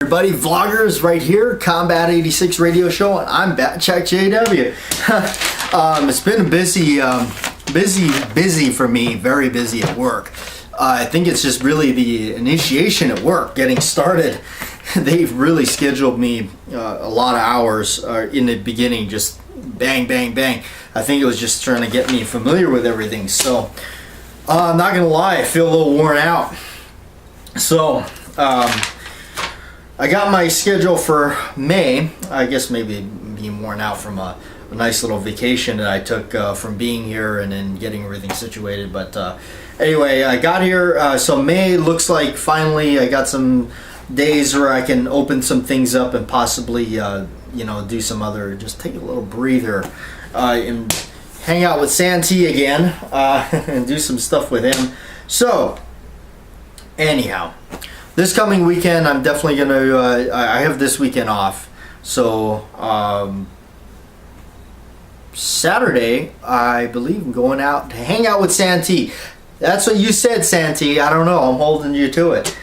Everybody, vloggers right here, Combat 86 radio show, and I'm BATJAC J.W. It's been busy for me, very busy at work. I think it's just really the initiation at work, getting started. They've really scheduled me a lot of hours in the beginning, just bang, bang, bang. I think it was just trying to get me familiar with everything. So, I'm not gonna lie, I feel a little worn out. So, I got my schedule for May. I guess maybe being worn out from a nice little vacation that I took from being here and then getting everything situated. But anyway, I got here. So May looks like finally I got some days where I can open some things up and possibly do some other, just take a little breather and hang out with Santee again and do some stuff with him. So anyhow, this coming weekend, I'm definitely going to, I have this weekend off. So, Saturday, I believe I'm going out to hang out with Santee. That's what you said, Santee. I don't know. I'm holding you to it.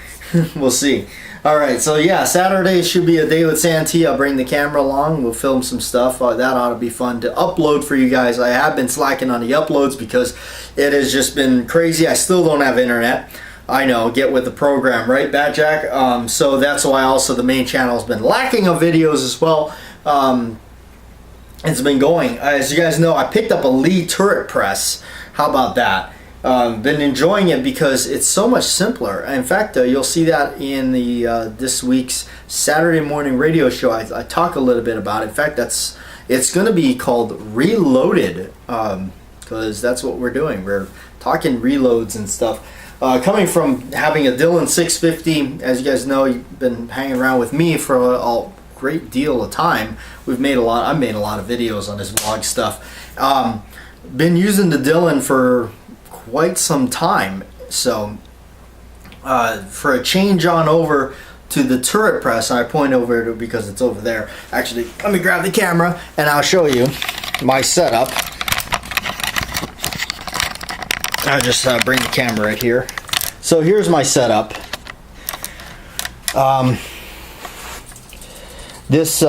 We'll see. Alright, so yeah, Saturday should be a day with Santee. I'll bring the camera along. We'll film some stuff. That ought to be fun to upload for you guys. I have been slacking on the uploads because it has just been crazy. I still don't have internet. I know, get with the program, right, BATJAC? So that's why also the main channel has been lacking of videos as well. It's been going. As you guys know, I picked up a Lee turret press. How about that? Been enjoying it because it's so much simpler. In fact, you'll see that in the this week's Saturday morning radio show. I talk a little bit about it. In fact, it's going to be called Reloaded because that's what we're doing. We're talking reloads and stuff. Coming from having a Dillon 650, as you guys know, you've been hanging around with me for a great deal of time. I've made a lot of videos on this vlog stuff. Been using the Dillon for quite some time. So for a change on over to the turret press, I point over to because it's over there. Actually, let me grab the camera and I'll show you my setup. I'll just bring the camera right here. So here's my setup. This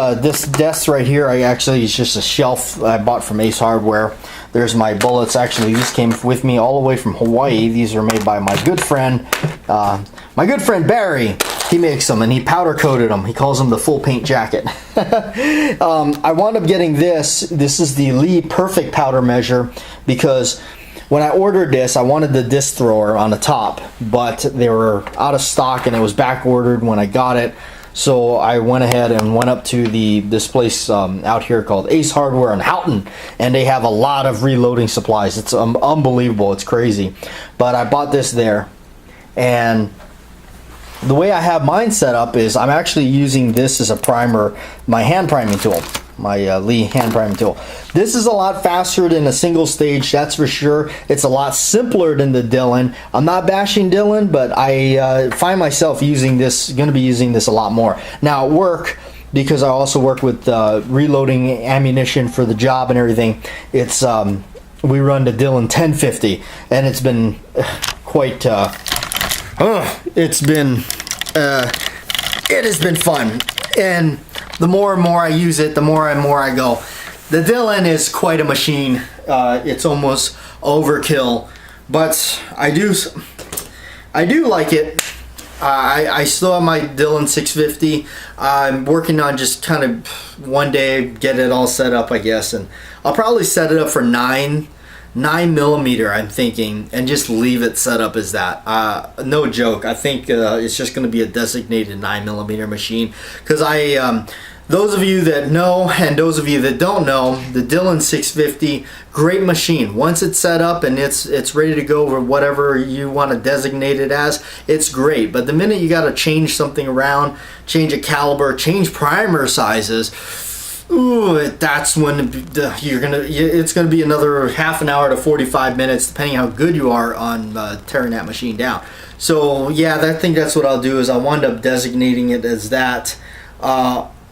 desk right here, it's just a shelf I bought from Ace Hardware. There's my bullets. Actually, these came with me all the way from Hawaii. These are made by my good friend Barry. He makes them and he powder coated them. He calls them the full paint jacket. I wound up getting this. This is the Lee Perfect powder measure because when I ordered this, I wanted the disc thrower on the top, but they were out of stock and it was back ordered when I got it. So I went ahead and went up to this place out here called Ace Hardware in Houghton, and they have a lot of reloading supplies. It's unbelievable. It's crazy. But I bought this there, and the way I have mine set up is I'm actually using this as a primer, my hand priming tool. My Lee hand priming tool. This is a lot faster than a single stage, that's for sure. It's a lot simpler than the Dillon. I'm not bashing Dillon, but I find myself going to be using this a lot more. Now at work, because I also work with reloading ammunition for the job and everything, it's we run the Dillon 1050, and it's been quite it has been fun. And the more and more I use it, the more and more I go. The Dillon is quite a machine. It's almost overkill, but I do like it. I still have my Dillon 650. I'm working on just kind of one day get it all set up, I guess, and I'll probably set it up for 9mm, I'm thinking, and just leave it set up as that. No joke. I think it's just going to be a designated 9mm machine because those of you that know and those of you that don't know, the Dillon 650, great machine. Once it's set up and it's ready to go for whatever you want to designate it as, it's great. But the minute you got to change something around, change a caliber, change primer sizes, ooh, that's when it's gonna be another half an hour to 45 minutes, depending how good you are on tearing that machine down. So yeah, I think that's what I'll do. Is I'll wind up designating it as that.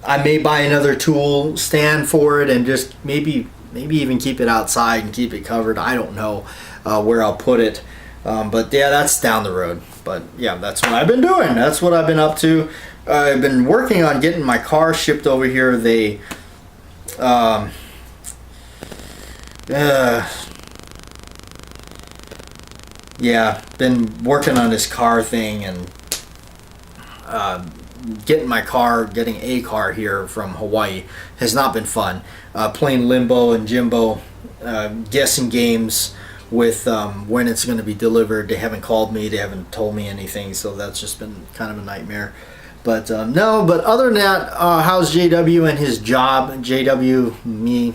I may buy another tool stand for it and just maybe even keep it outside and keep it covered. I don't know where I'll put it. But yeah, that's down the road. But yeah, that's what I've been doing. That's what I've been up to. I've been working on getting my car shipped over here. They yeah, been working on this car thing and getting a car here from Hawaii has not been fun. Playing limbo and Jimbo, guessing games with when it's going to be delivered. They haven't called me, they haven't told me anything, so that's just been kind of a nightmare. But no, but other than that, how's JW and his job? JW, me,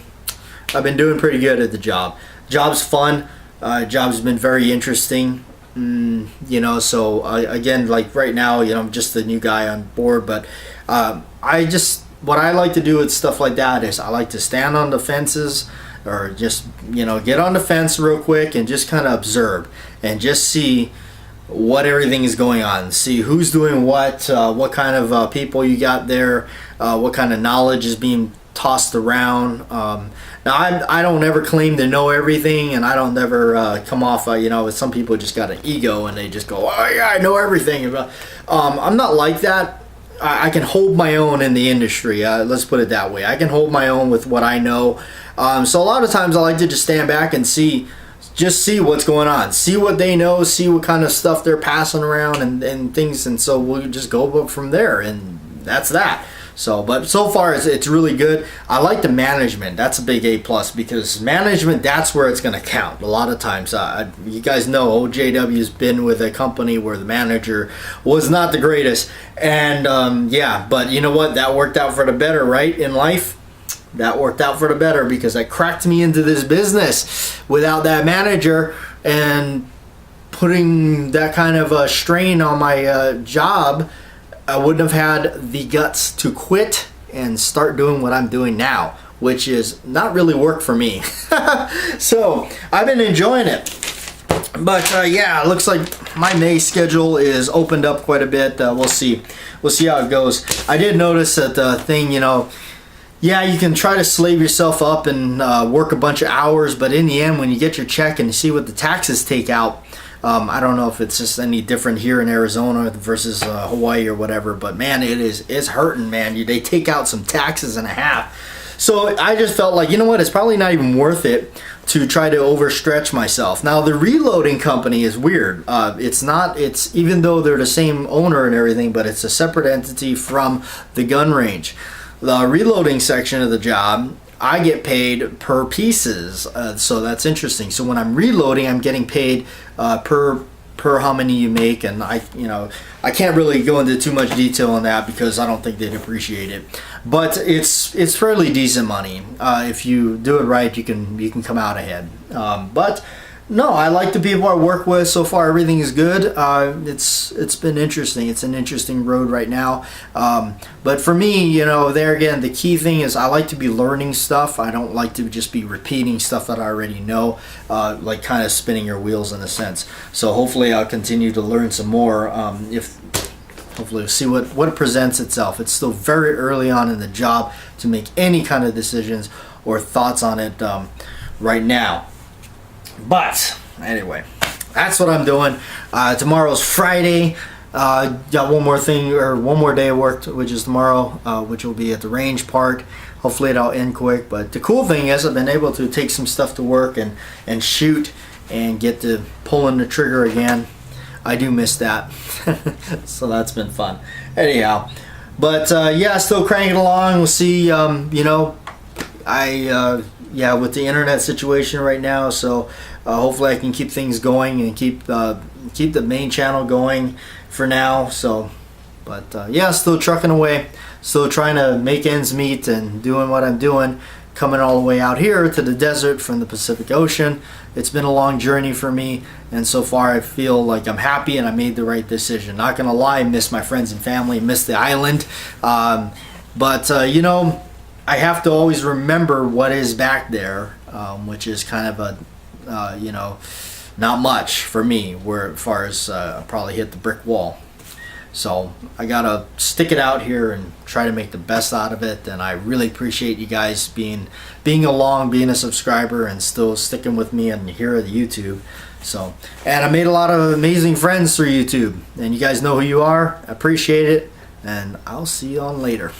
I've been doing pretty good at the job. Job's fun. Job's been very interesting. You know, so again, like right now, you know, I'm just the new guy on board, but what I like to do with stuff like that is I like to stand on the fences, or just, you know, get on the fence real quick and just kind of observe and just see what everything is going on, see who's doing what kind of people you got there, what kind of knowledge is being tossed around. Now I don't ever claim to know everything, and I don't never come off, you know, some people just got an ego and they just go, oh yeah, I know everything. I'm not like that. I can hold my own in the industry. Let's put it that way. I can hold my own with what I know. So a lot of times I like to just stand back and see what's going on, see what they know, see what kind of stuff they're passing around and things, and so we'll just go from there, and that's that. So, but so far it's really good. I like the management. That's a big A plus, because management, that's where it's going to count. A lot of times, you guys know, OJW's been with a company where the manager was not the greatest, and yeah, but you know what? That worked out for the better, right? In life, that worked out for the better, because I cracked me into this business without that manager and putting that kind of a strain on my job. I wouldn't have had the guts to quit and start doing what I'm doing now, which is not really work for me. So I've been enjoying it. But yeah, it looks like my May schedule is opened up quite a bit. We'll see how it goes. I did notice that the thing, you know, yeah, you can try to slave yourself up and work a bunch of hours, but in the end, when you get your check and you see what the taxes take out, I don't know if it's just any different here in Arizona versus Hawaii or whatever, but man, it's hurting, man. They take out some taxes and a half. So I just felt like, you know what, it's probably not even worth it to try to overstretch myself. Now the reloading company is weird. It's even though they're the same owner and everything, but it's a separate entity from the gun range. The reloading section of the job, I get paid per pieces, so that's interesting. So when I'm reloading, I'm getting paid per how many you make, and I can't really go into too much detail on that because I don't think they'd appreciate it. But it's fairly decent money. If you do it right, you can come out ahead. But no, I like the people I work with. So far, everything is good. It's been interesting. It's an interesting road right now. But for me, you know, there again, the key thing is I like to be learning stuff. I don't like to just be repeating stuff that I already know, like kind of spinning your wheels in a sense. So hopefully I'll continue to learn some more. Hopefully we'll see what presents itself. It's still very early on in the job to make any kind of decisions or thoughts on it right now. But anyway, that's what I'm doing. Tomorrow's Friday. Got one more day of work, which is tomorrow, which will be at the range part. Hopefully it'll end quick. But the cool thing is I've been able to take some stuff to work and shoot and get to pulling the trigger again. I do miss that. So that's been fun. Anyhow, but yeah, still cranking along. We'll see. You know, yeah, with the internet situation right now, so hopefully I can keep things going and keep the main channel going for now. So, but yeah, still trucking away, still trying to make ends meet and doing what I'm doing, coming all the way out here to the desert from the Pacific Ocean. It's been a long journey for me, and so far I feel like I'm happy and I made the right decision. Not gonna lie, miss my friends and family, miss the island, but you know, I have to always remember what is back there, which is kind of a, you know, not much for me, where as far as probably hit the brick wall. So I gotta stick it out here and try to make the best out of it. And I really appreciate you guys being along, being a subscriber, and still sticking with me and here at YouTube. So, and I made a lot of amazing friends through YouTube, and you guys know who you are. I appreciate it. and I'll see you on later.